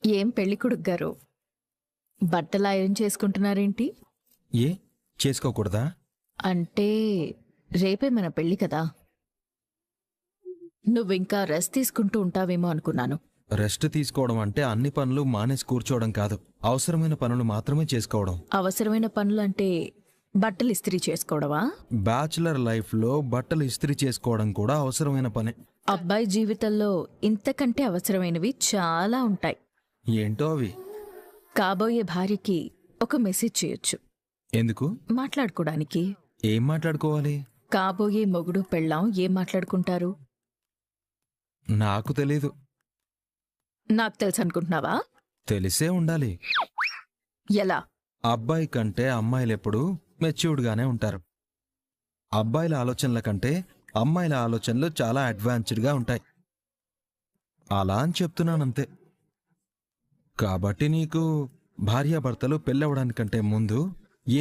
ఏం పెళ్ళికొడుకు గారు, బట్టలు ఐరన్ చేసుకుంటున్నారేంటి? ఏ చేసుకోకూడదా? అంటే రేపే మన పెళ్ళి కదా, నువ్వింకా రెస్ట్ తీసుకుంటూ ఉంటావేమో అనుకున్నాను. రెస్ట్ తీసుకోవడం అంటే అన్ని పనులు మానేసి కూర్చోవడం కాదు, అవసరమైన పనులు మాత్రమే చేసుకోవడం. అవసరమైన పనులంటే బట్టలు ఇస్త్రీ చేసుకోవడమా? బ్యాచులర్ లైఫ్లో బట్టలు ఇస్త్రీ చేసుకోవడం కూడా అవసరమైన పనే. అబ్బాయి జీవితంలో ఇంతకంటే అవసరమైనవి చాలా ఉంటాయి. ఏంటో అవి? కాబోయే భార్యకి ఒక మెసేజ్ చేయొచ్చు. ఎందుకు? మాట్లాడుకోవడానికి. ఏం మాట్లాడుకోవాలి? కాబోయే మొగుడు పెళ్ళాం ఏం మాట్లాడుకుంటారు? నాకు తెలీదు. నాకు తెలుసు అనుకుంటున్నావా? తెలిసే ఉండాలి. ఎలా? అబ్బాయి కంటే అమ్మాయిలెప్పుడు మెచ్యూర్డ్గానే ఉంటారు. అబ్బాయిల ఆలోచనల కంటే అమ్మాయిల ఆలోచనలు చాలా అడ్వాన్స్డ్గా ఉంటాయి. అలా అని చెప్తున్నానంతే. కాబట్టి నీకు భార్యాభర్తలు పెళ్ళవడానికంటే ముందు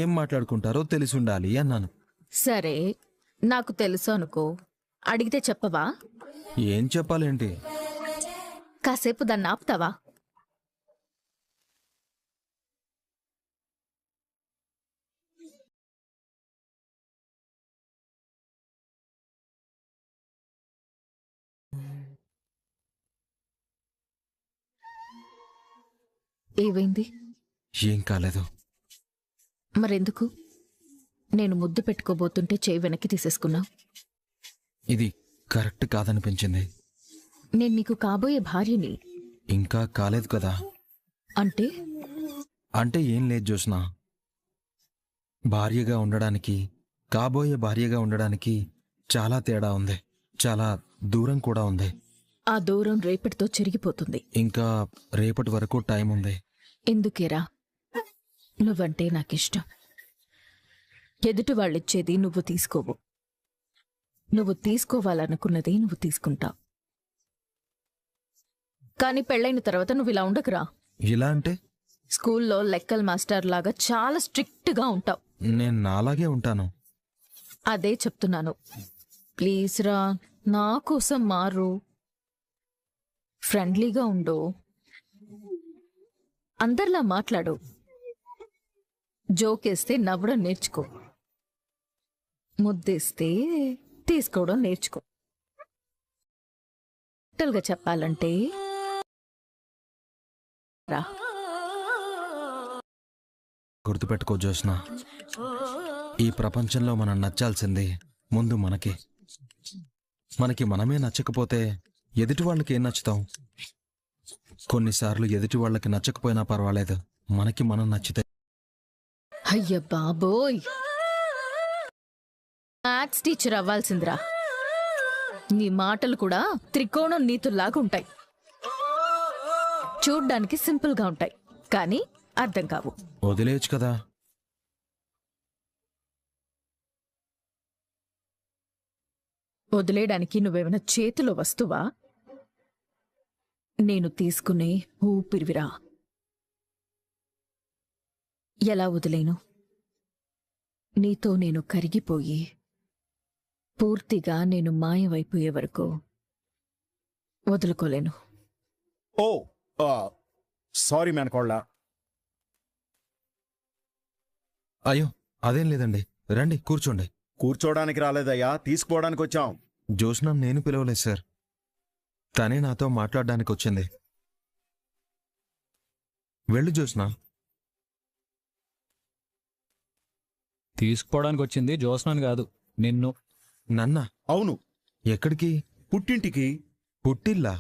ఏం మాట్లాడుకుంటారో తెలిసి ఉండాలి అన్నాను. సరే, నాకు తెలుసు అనుకో, అడిగితే చెప్పవా? ఏం చెప్పాలేంటి? కాసేపు దాన్ని ఆపుతావా? ఏవైంది? ఏం కాలేదు. మరెందుకు నేను ముద్దు పెట్టుకోబోతుంటే చేయి వెనక్కి తీసేసుకున్నా? ఇది కరెక్ట్ కాదనిపించింది. నేను నీకు కాబోయే భార్యని. ఇంకా కాలేదు కదా. అంటే? అంటే ఏం లేదు జోష్నా. భార్యగా ఉండడానికి కాబోయే భార్యగా ఉండడానికి చాలా తేడా ఉంది, చాలా దూరం కూడా ఉంది. ఆ దూరం రేపటితో చెరిగిపోతుంది. ఇంకా రేపటి వరకు టైం ఉంది. ఎందుకేరా? నువ్వంటే నాకిష్టం. ఎదుటి వాళ్ళిచ్చేది నువ్వు తీసుకోవు, నువ్వు తీసుకోవాలనుకున్నది నువ్వు తీసుకుంటావు. కానీ పెళ్ళైన తర్వాత నువ్వు ఇలా ఉండకురా. ఇలా అంటే? స్కూల్లో లెక్కల మాస్టర్ లాగా చాలా స్ట్రిక్ట్గా ఉంటావు. నేను నాలాగే ఉంటాను. అదే చెప్తున్నాను. ప్లీజ్ రా, నా కోసం మారు. ఫ్రెండ్లీగా ఉండు, అందరిలా మాట్లాడు, జోకేస్తే నవ్వడం నేర్చుకో, ముద్దేస్తే తీసుకోవడం నేర్చుకో. టోటల్గా చెప్పాలంటే రా. గుర్తుపెట్టుకో జోష్నా, ఈ ప్రపంచంలో మనం నచ్చాల్సింది ముందు మనకి. మనకి మనమే నచ్చకపోతే ఎదుటి వాళ్ళకి ఏం నచ్చుతాం? కొన్నిసార్లు ఎదుటి వాళ్ళకి నచ్చకపోయినా పర్వాలేదు, మనకి మనం నచ్చితే. అయ్య బాబోయ్, మ్యాథ్స్ టీచర్ అవ్వాల్సిందిరా. నీ మాటలు కూడా త్రికోణం నీతుల్లాగా ఉంటాయి. చూడ్డానికి సింపుల్గా ఉంటాయి, కానీ అర్థం కావు. వదిలేయచ్చు కదా. వదిలేయడానికి నువ్వేమైనా చేతిలో వస్తువా? నేను తీసుకునే ఊపిరివిరా. ఎలా వదిలేను? నీతో నేను కరిగిపోయి పూర్తిగా నేను మాయమైపోయే వరకు వదులుకోలేను. ఓ సారీ మేనకోళ్ళ. అయ్యో అదేం లేదండి, రండి కూర్చోండి. కూర్చోడానికి రాలేదయ్యా, తీసుకుపోవడానికి వచ్చాం. జోష్నా నేను పిలవలేదు సార్, తనే నాతో మాట్లాడడానికి వచ్చింది. వెళ్ళు జోష్నా. తీసుకుపోవడానికి వచ్చింది జోస్నాన్ కాదు, నిన్ను. నన్నా? అవును, ఎక్కడికి? పుట్టింటికి. పుట్టిల్లా?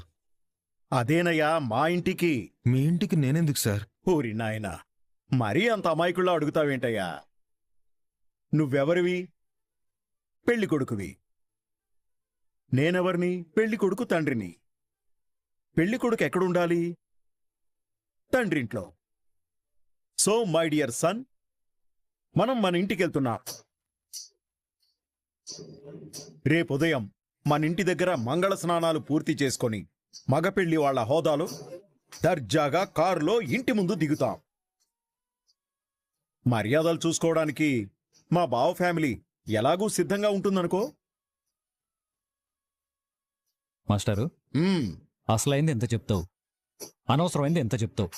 అదేనయ్యా, మా ఇంటికి. మీ ఇంటికి నేనెందుకు సార్? ఊరి నాయనా, మరీ అంత అమాయకుల్లా అడుగుతావేంటయ్యా? నువ్వెవరివి? పెళ్లి కొడుకువి. నేనెవర్ని? పెళ్లి కొడుకు తండ్రిని. పెళ్లి కొడుకు ఎక్కడుండాలి? తండ్రింట్లో. సో మై డియర్ సన్, మనం మన ఇంటికెళ్తున్నాం. రేపుదయం మన ఇంటి దగ్గర మంగళ స్నానాలు పూర్తి చేసుకొని మగపెళ్లి వాళ్ల హోదాలో దర్జాగా కారులో ఇంటి ముందు దిగుతాం. మర్యాదలు చూసుకోవడానికి మా బావ ఫ్యామిలీ ఎలాగూ సిద్ధంగా ఉంటుందనుకో. మాస్టారు, అసలైంది ఎంత చెప్తావు? అనవసరమైంది ఎంత చెప్తావు.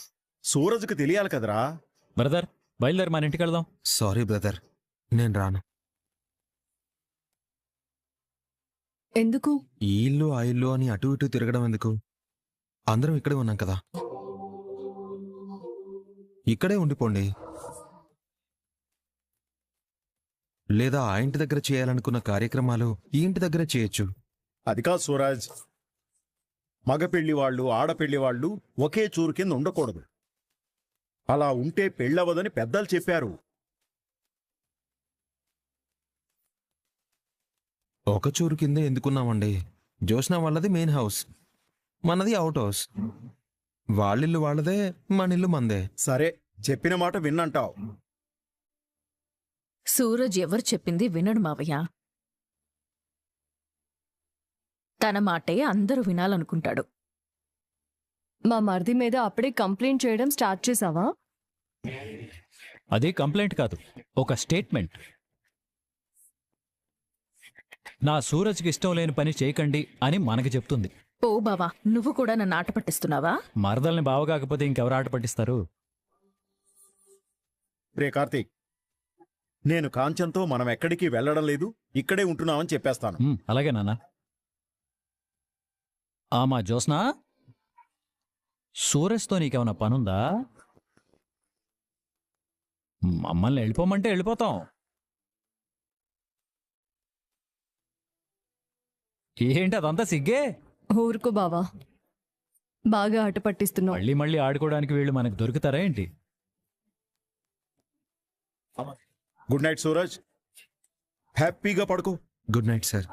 సూరజ్కి తెలియాలి కదరా. బ్రదర్, బయలుదేరి మన ఇంటికి వెళ్దాం. సారీ బ్రదర్, నేను రాను. ఎందుకు? ఈ ఇల్లు ఆ ఇల్లు అని అటు ఇటు తిరగడం ఎందుకు? అందరం ఇక్కడే ఉన్నాం కదా, ఇక్కడే ఉండిపోండి. లేదా ఆ ఇంటి దగ్గర చేయాలనుకున్న కార్యక్రమాలు ఈ ఇంటి దగ్గర చేయొచ్చు. అది కాదు సూరజ్, మగ పెళ్లి వాళ్ళు ఆడపెళ్లి వాళ్ళు ఒకే చూరు కింద ఉండకూడదు. అలా ఉంటే పెళ్ళవదని పెద్దలు చెప్పారు. ఒక చూరు కింద ఎందుకున్నామండి? జోష్న వాళ్ళది మెయిన్ హౌస్, మనది అవుట్ హౌస్. వాళ్ళిల్లు వాళ్ళదే, మనిల్లు మందే. సరే, చెప్పిన మాట విన్నంటావు. సూరజ్ ఎవరు చెప్పింది వినడు మావయ్య. తన మాటే అందరూ వినాలనుకుంటాడు. మా మరిది మీద అప్పుడే కంప్లైంట్ చేయడం స్టార్ట్ చేసావా? అది కంప్లైంట్ కాదు, ఒక స్టేట్మెంట్. నా సూరజ్కి ఇష్టం లేని పని చేయకండి అని మనకి చెప్తుంది. ఓ బావా, నువ్వు కూడా నన్ను ఆట పట్టిస్తున్నావా? మరదల్ని బావ కాకపోతే ఇంకెవరు ఆట పట్టిస్తారు? రే కార్తీక్, నేను కాంచన్తో మనం ఎక్కడికి వెళ్ళడం లేదు, ఇక్కడే ఉంటున్నామని చెప్పేస్తాను. అలాగే నాన్న. మా జోస్న, సూరజ్తో నీకేమన్నా పనుందా? మమ్మల్ని వెళ్ళిపోమంటే వెళ్ళిపోతాం. ఏంటి అదంతా సిగ్గే? ఊరుకో బావా, బాగా ఆట పట్టిస్తున్నావు. మళ్ళీ మళ్ళీ ఆడుకోవడానికి వీళ్ళు మనకు దొరుకుతారా ఏంటి? గుడ్ నైట్ సూరజ్, హ్యాపీగా పడుకో. Good night sir.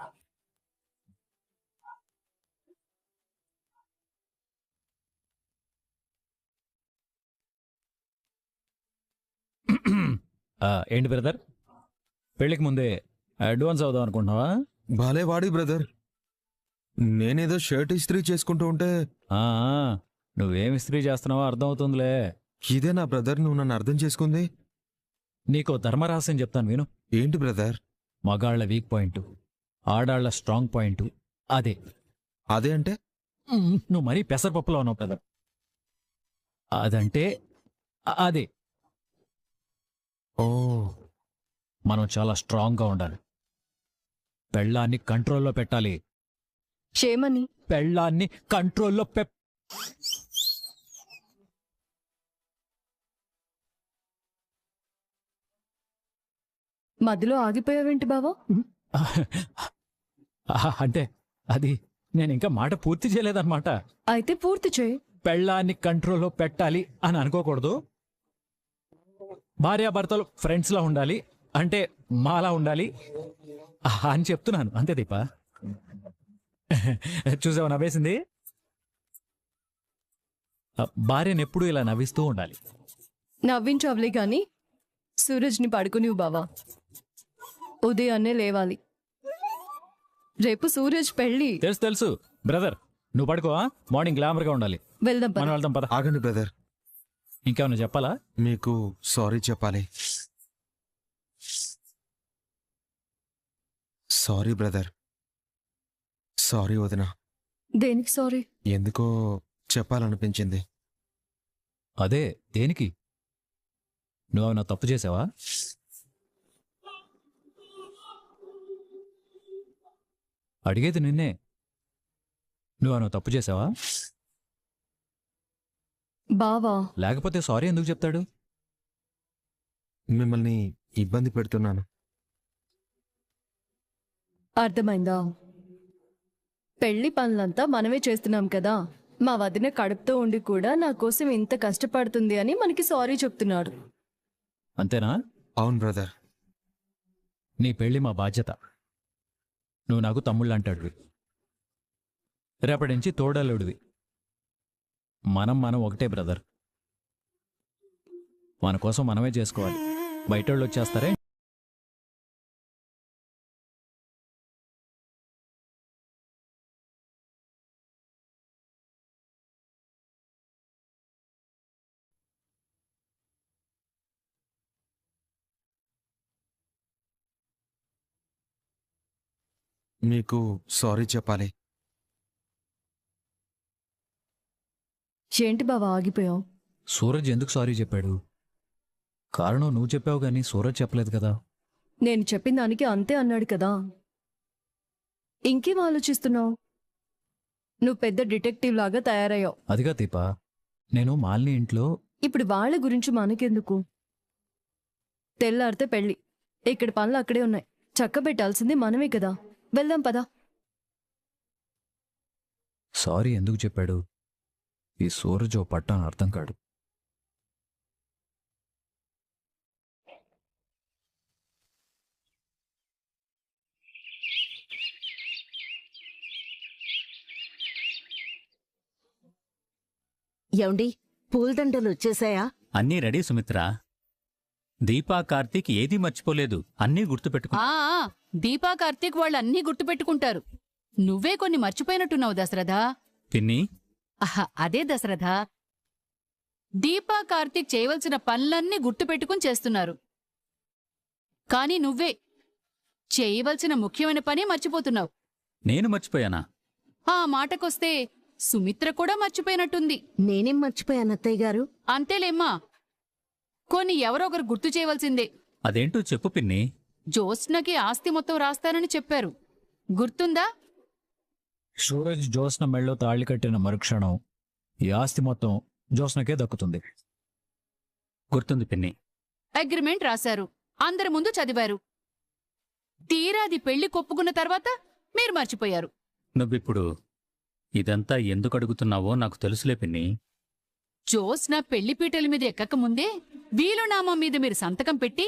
ఏంటి బ్రదర్, పెళ్ళికి ముందే అడ్వాన్స్ అవుదాం అనుకుంటున్నావా? బాలే వాడి బ్రదర్, నేనేదో షర్ట్ ఇస్త్రీ చేసుకుంటూ ఉంటే ఆ, నువ్వేం ఇస్త్రీ చేస్తున్నావో అర్థమవుతుందిలే. ఇదే నా బ్రదర్, నువ్వు నన్ను అర్థం చేసుకుంది. నీకో ధర్మరహస్యం చెప్తాను విను. ఏంటి బ్రదర్? మగాళ్ల వీక్ పాయింట్, ఆడాళ్ల స్ట్రాంగ్ పాయింట్ అదే. అదే అంటే? నువ్వు మరీ పెసరపప్పులో ఉన్నావు బ్రదర్. అదంటే అదే. ఓ, మనం చాలా స్ట్రాంగ్గా ఉండాలి. పెళ్ళాన్ని కంట్రోల్లో పెట్టాలి. క్షేమని పెళ్ళాన్ని కంట్రోల్లో మధ్యలో ఆగిపోయావేంటి బావా? అంటే అది నేను ఇంకా మాట పూర్తి చేయలేదన్నమాట. అయితే పూర్తి చేయి. పెళ్ళాన్ని కంట్రోల్లో పెట్టాలి అని అనుకోకూడదు. భార్యాభర్తలు ఫ్రెండ్స్లా ఉండాలి, అంటే మాలా ఉండాలి అని చెప్తున్నాను అంతే దీపా. చూసావు నవ్వేసింది? భార్యను ఎప్పుడూ ఇలా నవ్విస్తూ ఉండాలి. నవ్వించవలే గాని సూరజ్ని పడుకునివు బావా. ఉదయాన్నే లేవాలి. రేపు సూరజ్ పెళ్ళి. తెలుసు తెలుసు బ్రదర్, నువ్వు పడుకో. మార్నింగ్ గ్లామర్గా ఉండాలి. వెళ్దాం పద. మనం వెళ్దాం పద. ఆగండి బ్రదర్, ఇంకేమన్నా చెప్పాలా? మీకు సారీ చెప్పాలి. సారీ బ్రదర్, సారీ వదినా. దేనికి సారీ? ఎందుకో చెప్పాలనిపించింది. అదే దేనికి? నువ్వేమన్నా తప్పు చేసావా? అడిగేది నిన్నే. నువ్వేమన్నా తప్పు చేసావా? బావా, లేకపోతే సారీ ఎందుకు చెప్తాడు? మిమ్మల్ని ఇబ్బంది పెడుతున్నాను. అర్థమైందా? పెళ్లి పనులంతా మనమే చేస్తున్నాం కదా. మా వదిన కడుపుతో ఉండి కూడా నా కోసం ఇంత కష్టపడుతుంది అని మనకి సారీ చెప్తున్నాడు. అంతేనా? అవును బ్రదర్. నీ పెళ్లి మా బాధ్యత. నువ్వు నాకు తమ్ముళ్ళంటాడువి, రేపటి నుంచి తోడల్లుడివి. మనం ఒకటే బ్రదర్. మన కోసం మనమే చేసుకోవాలి. బయటోళ్ళు వచ్చేస్తారే. మీకు సారీ చెప్పాలి. ఏంటి బావా ఆగిపోయావు? సూరజ్ ఎందుకు సారీ చెప్పాడు? కారణం నువ్వు చెప్పావు కానీ సూరజ్ చెప్పలేదు కదా. నేను చెప్పిన దానికి అంతే అన్నాడు కదా. ఇంకేం ఆలోచిస్తున్నావు? నువ్వు పెద్ద డిటెక్టివ్ లాగా తయారయ్యావు. అదిగా దీపా, నేను మాలిని ఇంట్లో ఇప్పుడు వాళ్ళ గురించి మనకెందుకు? తెల్లారితే పెళ్ళి, ఇక్కడ పనులు అక్కడే ఉన్నాయి. చక్క పెట్టాల్సింది మనమే కదా. వెళ్దాం పదా. సారీ ఎందుకు చెప్పాడు? ఈ సూరజ్ ఓ పట్టాను అర్థం కాడు. ఏమండి, పూలదండలు వచ్చేసాయా? అన్నీ రెడీ సుమిత్ర. దీపా కార్తీక్ ఏదీ మర్చిపోలేదు, అన్నీ గుర్తుపెట్టుకు. ఆ ఆ, దీపా కార్తీక్ వాళ్ళు అన్నీ గుర్తుపెట్టుకుంటారు. నువ్వే కొన్ని మర్చిపోయినట్టున్నావు దశరథ. పిన్ని, ఆహా, అదే దశరథ. దీపా కార్తీక్ చేయవలసిన పనులన్నీ గుర్తుపెట్టుకుని చేస్తున్నారు. కాని నువ్వే చేయవలసిన ముఖ్యమైన పని మర్చిపోతున్నావు. నేను మర్చిపోయానా? ఆ మాటకొస్తే సుమిత్ర కూడా మర్చిపోయినట్టుంది. నేనేం మర్చిపోయాను అత్తయ్య గారు? అంతేలేమ్మా, కొన్ని ఎవరో ఒకరు గుర్తు చేయవలసిందే. అదేంటో చెప్పు పిన్ని. జ్యోత్స్నకి ఆస్తి మొత్తం రాస్తానని చెప్పారు, గుర్తుందా? సూరజ్ జ్యోత్స్న మెళ్ళో తాళి కట్టిన మరుక్షణం ఈ ఆస్తి మొత్తం జ్యోత్స్నకే దక్కుతుంది. గుర్తుంది పిన్ని. అగ్రిమెంట్ రాశారు, అందరి ముందు చదివారు. తీరాది పెళ్లి కొప్పుకున్న తర్వాత మీరు మర్చిపోయారు. నువ్విప్పుడు ఇదంతా ఎందుకు అడుగుతున్నావో నాకు తెలుసులే పిన్ని. జ్యోత్స్న పెళ్లిపీటల మీద ఎక్కకముందే వీలునామా మీద మీరు సంతకం పెట్టి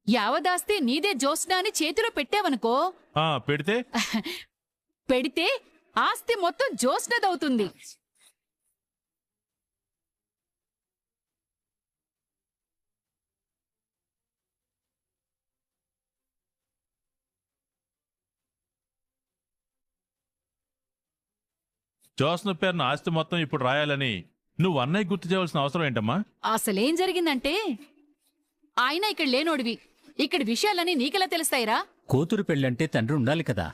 యావదాస్తి నీదే జ్యోత్స్న అని చేతిలో పెట్టావనుకో, పెడితే పెడితే ఆస్తి మొత్తం జ్యోత్స్నదవుతుంది. జోస్న పేరున ఆస్తి మొత్తం ఇప్పుడు రాయాలని నువ్వు అన్నయ్య గుర్తు చేయవలసిన అవసరం ఏంటమ్మా? అసలేం జరిగిందంటే, ఆయన ఇక్కడ లేనోడివి, ఇక్కడ విషయాలన్నీ నీకెలా తెలుస్తాయిరా? కూతురు పెళ్ళంటే తండ్రి ఉండాలి కదా.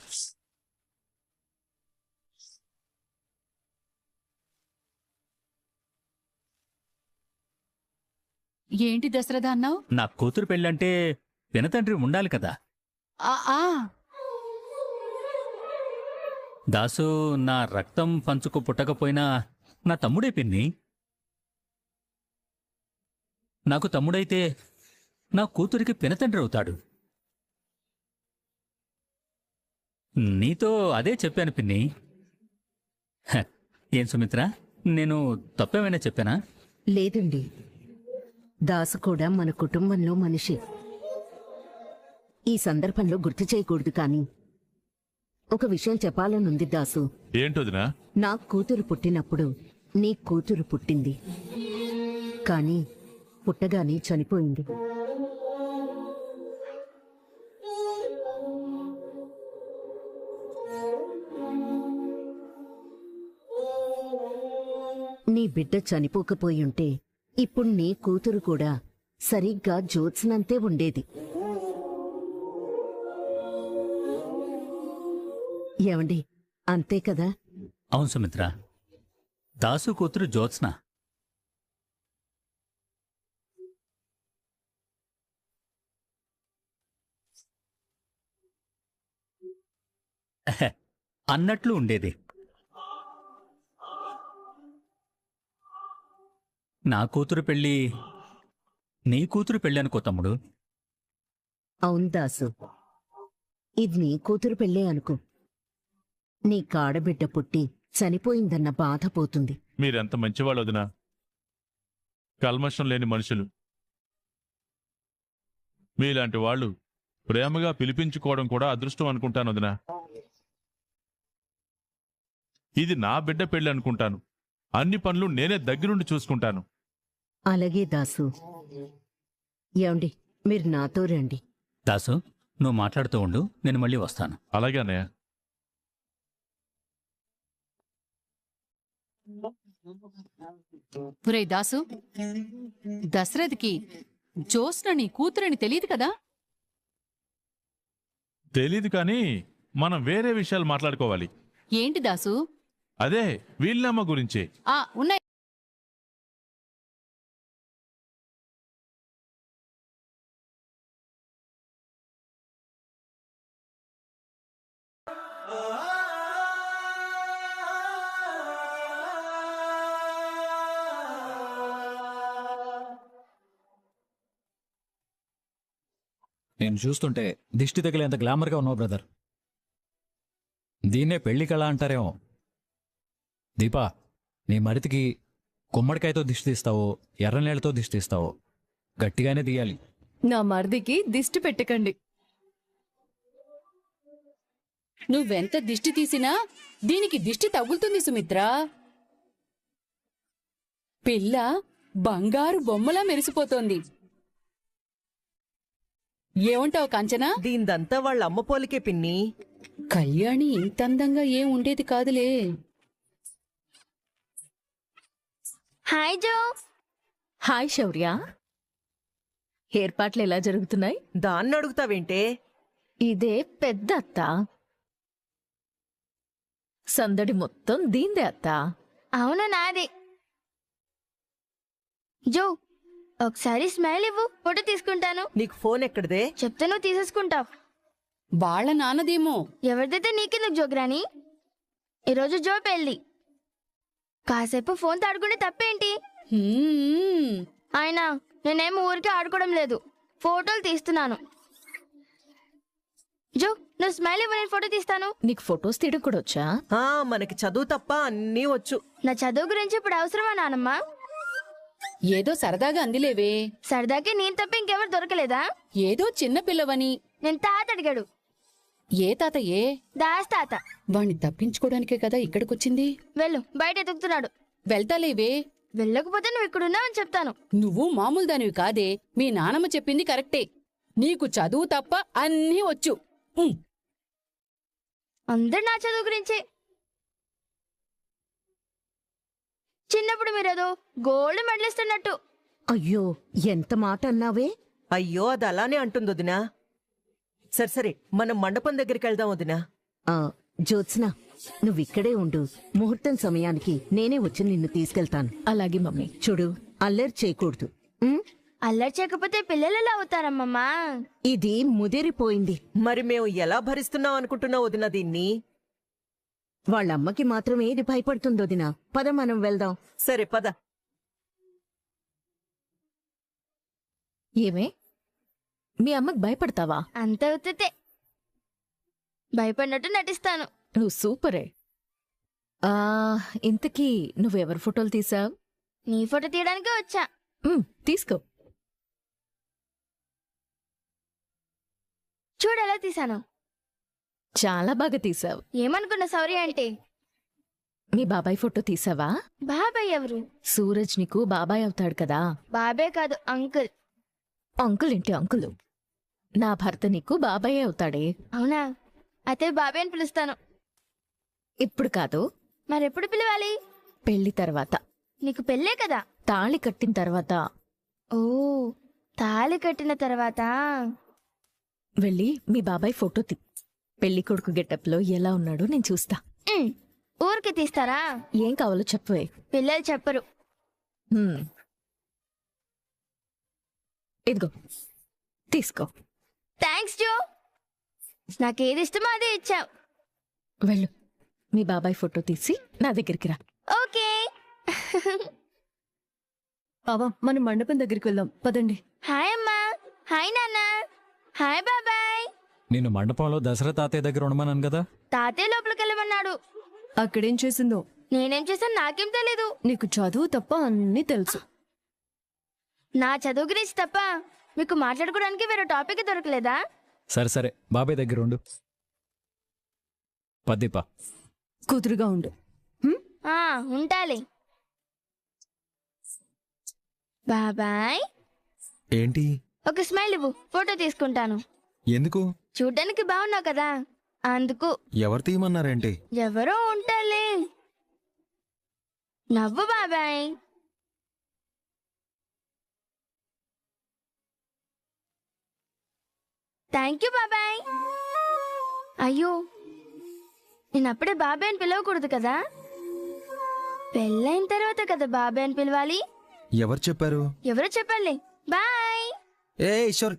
ఏంటి దశరథ అన్నావు? నా కూతురు పెళ్ళంటే పినతండ్రి ఉండాలి కదా. ఆ ఆ, దాసు నా రక్తం పంచుకు పుట్టకపోయినా నా తమ్ముడే పిన్ని. నాకు తమ్ముడైతే నా కూతురికి పినతండ్రి అవుతాడు. నీతో అదే చెప్పాను పిన్ని. హ, ఏం సుమిత్ర, నేను తప్పేమైనా చెప్పానా? లేదండి, దాసు కూడా మన కుటుంబంలో మనిషి. ఈ సందర్భంలో గుర్తు చేయకూడదు కానీ ఒక విషయం చెప్పాలనుంది దాసు. ఏంటోదినా? నా కూతురు పుట్టినప్పుడు నీ కూతురు పుట్టింది, కానీ పుట్టగానే చనిపోయింది. నీ బిడ్డ చనిపోకపోయుంటే ఇప్పుడు నీ కూతురు కూడా సరిగ్గా జ్యోత్స్నంతే ఉండేది. ఏమండి, అంతే కదా? అవును సుమిత్ర, దాసు కూతురు జ్యోత్స్న. అన్నట్లు ఉండేది. నా కూతురు పెళ్ళి నీ కూతురు పెళ్ళి అనుకో తమ్ముడు. అవును దాసు, ఇది నీ కూతురు పెళ్ళే అనుకో. నీ కాడబిడ్డ పుట్టి చనిపోయిందన్న బాధ పోతుంది. మీరెంత మంచివాళ్ళు వదినా. కల్మషం లేని మనుషులు. మీలాంటి వాళ్ళు ప్రేమగా పిలిపించుకోవడం కూడా అదృష్టం అనుకుంటాను వదినా. ఇది నా బిడ్డ పెళ్ళి అనుకుంటాను. అన్ని పనులు నేనే దగ్గరుండి చూసుకుంటాను. అలాగే దాసు. ఏమండి, మీరు నాతో రండి. దాసు, నువ్వు మాట్లాడుతూ ఉండు, నేను మళ్ళీ వస్తాను. అలాగే అన్నయ్య. పురై దాసు, దశరథకి జ్యోత్స్న నీ కూతురని తెలియదు కదా? తెలీదు కానీ మనం వేరే విషయాలు మాట్లాడుకోవాలి. ఏంటి దాసు? అదే వీళ్ళమ్మ గురించే. ఉన్నాయి. నేను చూస్తుంటే దిష్టి తగిలేంత గ్లామర్గా ఉన్నావు బ్రదర్. దీన్నే పెళ్లి కళ అంటారేమో. దీపా, నీ మరితికి గుమ్మడికాయతో దిష్టి తీస్తావో ఎర్ర నీళ్ళతో దిష్టి తీస్తావో గట్టిగానే తీయాలి. నా మరిదికి దిష్టి పెట్టకండి. నువ్వెంత దిష్టి తీసినా దీనికి దిష్టి తగులుతుంది సుమిత్ర. పిల్ల బంగారు బొమ్మలా మెరిసిపోతోంది. ఏమంటావు కాంచనా? దీందంతా వాళ్ళ అమ్మ పోలికే పిన్ని. కళ్యాణి ఇంత అందంగా ఏం ఉండేది కాదులే. హాయ్ జో. హాయ్ శౌర్య. ఏర్పాట్లు ఎలా జరుగుతున్నాయి? దాన్ని అడుగుతావేంటే? ఇదే పెద్ద అత్త. సందడి మొత్తం దీందే అత్త. అవును నాది. జో ఒకసారి స్మైల్ ఇవ్వు, ఫోటో తీసుకుంటాను. నీకు ఫోన్ ఎక్కడిదే? చెప్తే నువ్వు తీసేసుకుంటావు. వాళ్ళ నాన్నదేమో. ఎవరిదైతే నీకెందుకు జోగ్రాని? ఈరోజు జో పెళ్ళి. కాసేపు ఫోన్ తాడుకుంటే తప్పేంటి? అయినా నేనేం ఊరికే ఆడుకోవడం లేదు, ఫోటోలు తీస్తున్నాను. జో నువ్వు స్మైల్ ఇవ్వు, నేను ఫోటో తీస్తాను. నీకు ఫొటోస్ తీయడం కూడా వచ్చా? మనకి చదువు తప్ప అన్నీ వచ్చు. నా చదువు గురించి ఇప్పుడు అవసరమా నానమ్మ? ఏదో సరదాగా అందిలేవే. సరదాకి నేను తప్ప ఇంకెవరు దొరకలేదా? ఏదో చిన్న పిల్లవని. నేను తాత అడిగాడు. ఏ తాతయ్యే? దాస్ తాత. వాణ్ణి తప్పించుకోవడానికే కదా ఇక్కడికొచ్చింది. వెళ్ళు, బయట ఎదుగుతున్నాడు. వెళ్తాలేవే. వెళ్ళకపోతే నువ్వు ఇక్కడున్నావని చెప్తాను. నువ్వు మామూలు దానివి కాదే. మీ నానమ్మ చెప్పింది కరెక్టే. నీకు చదువు తప్ప అన్నీ వచ్చు. అందరు నా చదువు గురించే. చిన్నప్పుడు మీరేదో గోల్డ్ మెడల్ ఇస్తున్నట్టు. అయ్యో ఎంత మాట అన్నావే. అయ్యో అది అలానే అంటుంది వదినా. సరే సరే, మనం మండపం దగ్గరికి వెళ్దాం వదినా. జ్యోత్స్న, నువ్విక్కడే ఉండు. ముహూర్తం సమయానికి నేనే వచ్చి నిన్ను తీసుకెళ్తాను. అలాగే మమ్మీ. చూడు, అల్లరి చేయకూడదు. అల్లరి చేయకపోతే పిల్లలు ఎలా అవుతారమ్మమ్మా? ఇది ముదిరిపోయింది. మరి మేము ఎలా భరిస్తున్నాం అనుకుంటున్నావు వదినా దీన్ని? వాళ్ళమ్మకి మాత్రం ఏది భయపడుతుందో దినా. పద మనం వెళ్దాం. సరే పద. ఏమే, మీ అమ్మకి భయపడతావా? అంత అవుతే భయపడినట్టు నటిస్తాను. నువ్వు సూపరే. ఇంతకీ నువ్వెవరి ఫోటోలు తీసావు? నీ ఫోటో తీయడానికే వచ్చా. తీసుకో. చూడు ఎలా తీసాను. చాలా బాగా తీసావు. ఏమనుకున్నా సౌర్య అంటే? మీ బాబాయ్ ఫోటో తీసావా? బాబాయ్ ఎవరు? సూరజ్ నీకు బాబాయ్ అవుతాడు కదా. బాబాయ్ కాదు, అంకుల్. అంకుల్ ఏంటి అంకులు? నా భర్త నీకు బాబాయ్ అవుతాడే. అవునా? అయితే బాబాయ్ అని పిలుస్తాను. ఇప్పుడు కాదు. మరెప్పుడు పిలవాలి? పెళ్లి తర్వాత. నీకు పెళ్ళే కదా? తాళి కట్టిన తర్వాత. ఓ, తాళి కట్టిన తర్వాత. వెళ్ళి మీ బాబాయ్ ఫోటో తీ. పెళ్లి కొడుకు గెటప్లో ఎలా ఉన్నాడో నేను చూస్తా. ఊరికి తీస్తారా? ఏం కావాలో చెప్పవే. పిల్లలు చెప్పరు. ఇదిగో తీసుకో. థ్యాంక్స్ జో. నాకేది ఇష్టమో అదే ఇచ్చావు. వెళ్ళు, మీ బాబాయ్ ఫోటో తీసి నా దగ్గరికి రా. ఓకే. బావా, మనం మండపం దగ్గరికి వెళ్దాం పదండి. హాయ్ అమ్మా. హాయ్ నాన్న. హాయ్ బాబాయ్. నేను మండపంలో దసరా తాతయ్య దగ్గర ఉండమన్నాను కదా. తాతయ్య లోపలికి వెళ్ళమన్నాడు. అక్కడేం చేసిందో? నేనేం చేశాను నాకేం తెలీదు. నీకు చదువు తప్ప అన్నీ తెలుసు. నా చదువు గురించి తప్ప మీకు మాట్లాడుకోవడానికి వేరే టాపిక్ దొరకలేదా? సరే సరే, బాబాయ్ దగ్గర ఉండు. పద్దీపా, కూతురుగా ఉండు. ఉంటాలి. బాబాయ్ ఏంటి? ఒక స్మైల్ ఇవ్వు, ఫోటో తీసుకుంటాను. ఎందుకు? చూడ్డానికి బాగున్నావు కదా, అందుకు. ఎవరు తీయమన్నారేంటి? ఎవరో ఉంటాలే. నవ్వు బాబాయ్. థ్యాంక్ యూ బాబాయ్. అయ్యో, నేను అప్పుడే బాబాయ్ అని పిలవకూడదు కదా. పెళ్ళైన తర్వాత కదా బాబాయ్ అని పిలవాలి. ఎవరు చెప్పారు? ఎవరో చెప్పాలి. బాయ్. ఏ ఈశ్వర్